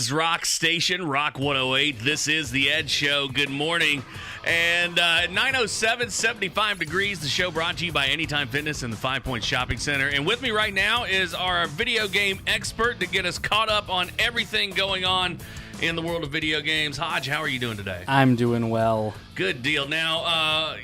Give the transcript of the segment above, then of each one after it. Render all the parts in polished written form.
is Rock Station, Rock 108. This is The Ed Show. Good morning. And 9:07, 75 degrees. The show brought to you by Anytime Fitness and the 5 Point Shopping Center. And with me right now is our video game expert to get us caught up on everything going on in the world of video games. Hodge, how are you doing today? I'm doing well. Good deal. Now,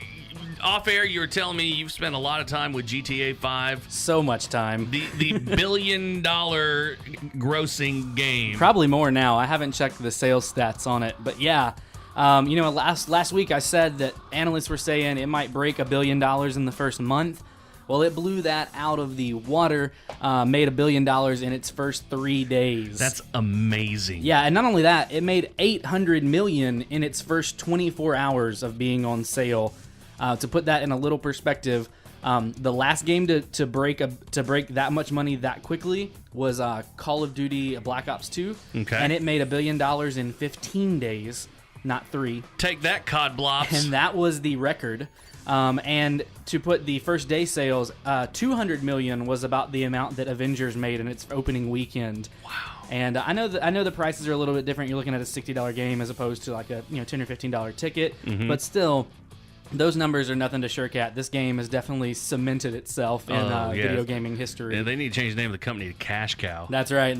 off air, you were telling me you've spent a lot of time with GTA 5. So much time. The billion-dollar grossing game. Probably more now. I haven't checked the sales stats on it, but yeah. Last week I said that analysts were saying it might break $1 billion in the first month. Well, it blew that out of the water, made $1 billion in its first 3 days. That's amazing. Yeah, and not only that, it made $800 million in its first 24 hours of being on sale. To put that in a little perspective, the last game to break that much money that quickly was Call of Duty Black Ops 2, okay. And it made $1 billion in 15 days, not 3. Take that, COD Blops. And that was the record. And to put the first day sales, $200 million was about the amount that Avengers made in its opening weekend. Wow. And I know the prices are a little bit different. You're looking at a $60 game as opposed to like a $10 or $15 ticket, but still. Those numbers are nothing to shirk at. This game has definitely cemented itself in video gaming history. Yeah, they need to change the name of the company to Cash Cow. That's right.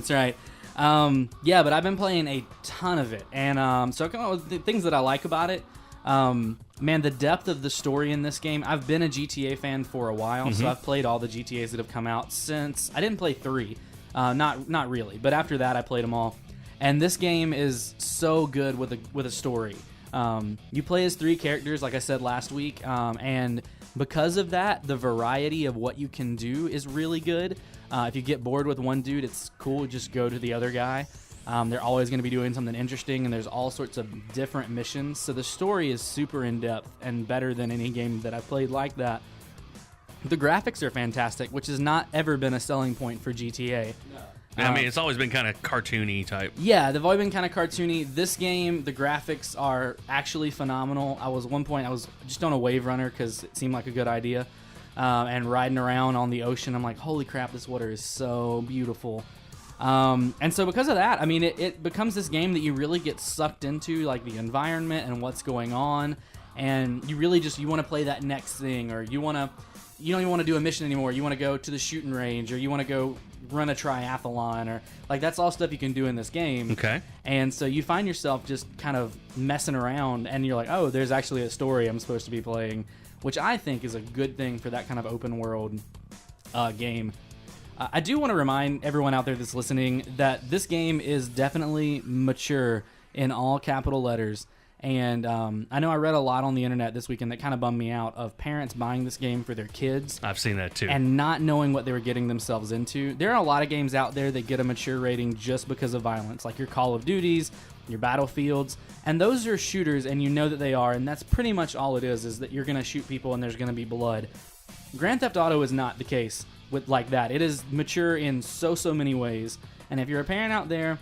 But I've been playing a ton of it. And so I come up with the things that I like about it. Man, the depth of the story in this game. I've been a GTA fan for a while, so I've played all the GTAs that have come out since. I didn't play 3. Not really. But after that, I played them all. And this game is so good with a story. You play as 3 characters, like I said last week, and because of that, the variety of what you can do is really good. If you get bored with one dude, it's cool, just go to the other guy. They're always going to be doing something interesting, and there's all sorts of different missions, so the story is super in-depth and better than any game that I've played like that. The graphics are fantastic, which has not ever been a selling point for GTA. No. I mean, it's always been kind of cartoony type. Yeah, they've always been kind of cartoony. This game, the graphics are actually phenomenal. I was just on a wave runner because it seemed like a good idea, and riding around on the ocean. I'm like, holy crap, this water is so beautiful. And so because of that, I mean, it becomes this game that you really get sucked into, like the environment and what's going on, and you really you want to play that next thing, or you don't even want to do a mission anymore. You want to go to the shooting range, or you want to go run a triathlon, or like that's all stuff you can do in this game. Okay. And so you find yourself just kind of messing around, and you're like, oh, there's actually a story I'm supposed to be playing, which I think is a good thing for that kind of open world game. I do want to remind everyone out there that's listening that this game is definitely mature in all capital letters. And I know I read a lot on the internet this weekend that kind of bummed me out of parents buying this game for their kids. I've seen that too. And not knowing what they were getting themselves into. There are a lot of games out there that get a mature rating just because of violence, like your Call of Duties, your Battlefields. And those are shooters, and you know that they are. And that's pretty much all it is that you're going to shoot people and there's going to be blood. Grand Theft Auto is not the case with like that. It is mature in so many ways. And if you're a parent out there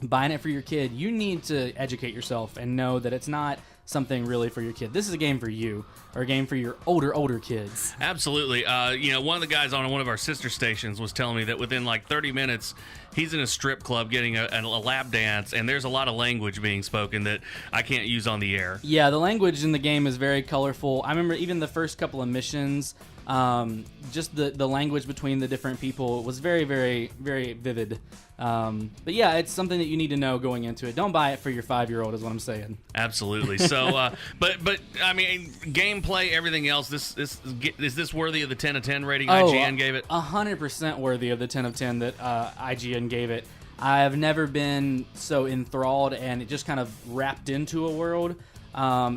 buying it for your kid, you need to educate yourself and know that it's not something really for your kid. This is a game for you, or a game for your older kids. Absolutely. One of the guys on one of our sister stations was telling me that within like 30 minutes, he's in a strip club getting a lap dance, and there's a lot of language being spoken that I can't use on the air. Yeah, the language in the game is very colorful. I remember even the first couple of missions, just the language between the different people was very, very, very vivid. But yeah, it's something that you need to know going into it. Don't buy it for your 5-year-old is what I'm saying. Absolutely. So, but I mean, gameplay, everything else. Is this worthy of the 10 of 10 rating IGN gave it? 100% worthy of the 10 of 10 that IGN gave it. I've never been so enthralled and it just kind of wrapped into a world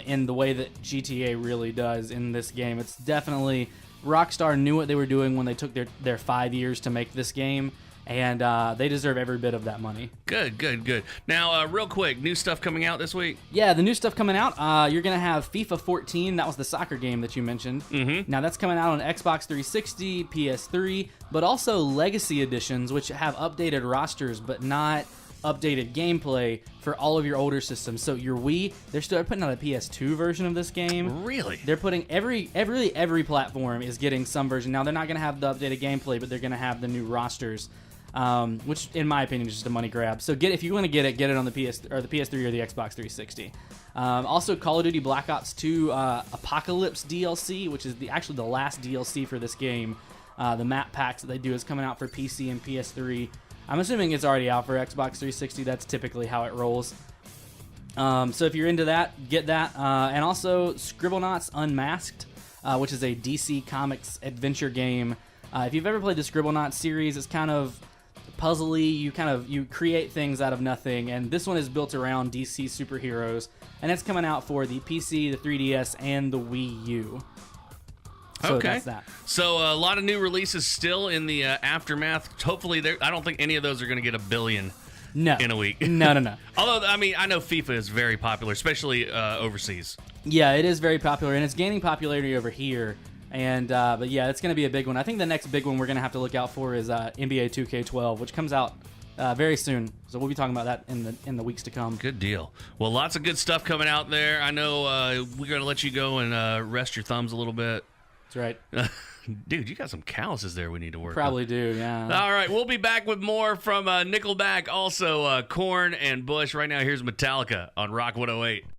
in the way that GTA really does in this game. It's definitely Rockstar knew what they were doing when they took their 5 years to make this game. And they deserve every bit of that money. Good. Now, real quick, new stuff coming out this week? Yeah, the new stuff coming out. You're going to have FIFA 14. That was the soccer game that you mentioned. Mm-hmm. Now, that's coming out on Xbox 360, PS3, but also Legacy Editions, which have updated rosters, but not updated gameplay for all of your older systems. So your Wii, they're putting out a PS2 version of this game. Really? They're putting every platform is getting some version. Now, they're not going to have the updated gameplay, but they're going to have the new rosters. which in my opinion is just a money grab. So if you want to get it on the PS or the PS3 or the Xbox 360. Also, Call of Duty Black Ops 2 Apocalypse DLC, which is actually the last DLC for this game. The map packs that they do is coming out for PC and PS3. I'm assuming it's already out for Xbox 360. That's typically how it rolls. So if you're into that, get that. And also Scribblenauts Unmasked, which is a DC Comics adventure game. If you've ever played the Scribblenauts series, it's kind of puzzly. You create things out of nothing, and this one is built around DC superheroes, and it's coming out for the PC, the 3DS, and the Wii U. So okay. That's that. So a lot of new releases still in the aftermath. Hopefully, I don't think any of those are going to get 1 billion in a week. No. Although, I mean, I know FIFA is very popular, especially overseas. Yeah, it is very popular, and it's gaining popularity over here. And but yeah, it's going to be a big one. I think the next big one we're going to have to look out for is NBA 2K12, which comes out very soon. So we'll be talking about that in the weeks to come. Good deal. Well, lots of good stuff coming out there. I know we're going to let you go and rest your thumbs a little bit. That's right. Dude, you got some calluses there we need to work Probably on. do, yeah. All right, we'll be back with more from Nickelback, also Korn and Bush. Right now, here's Metallica on Rock 108.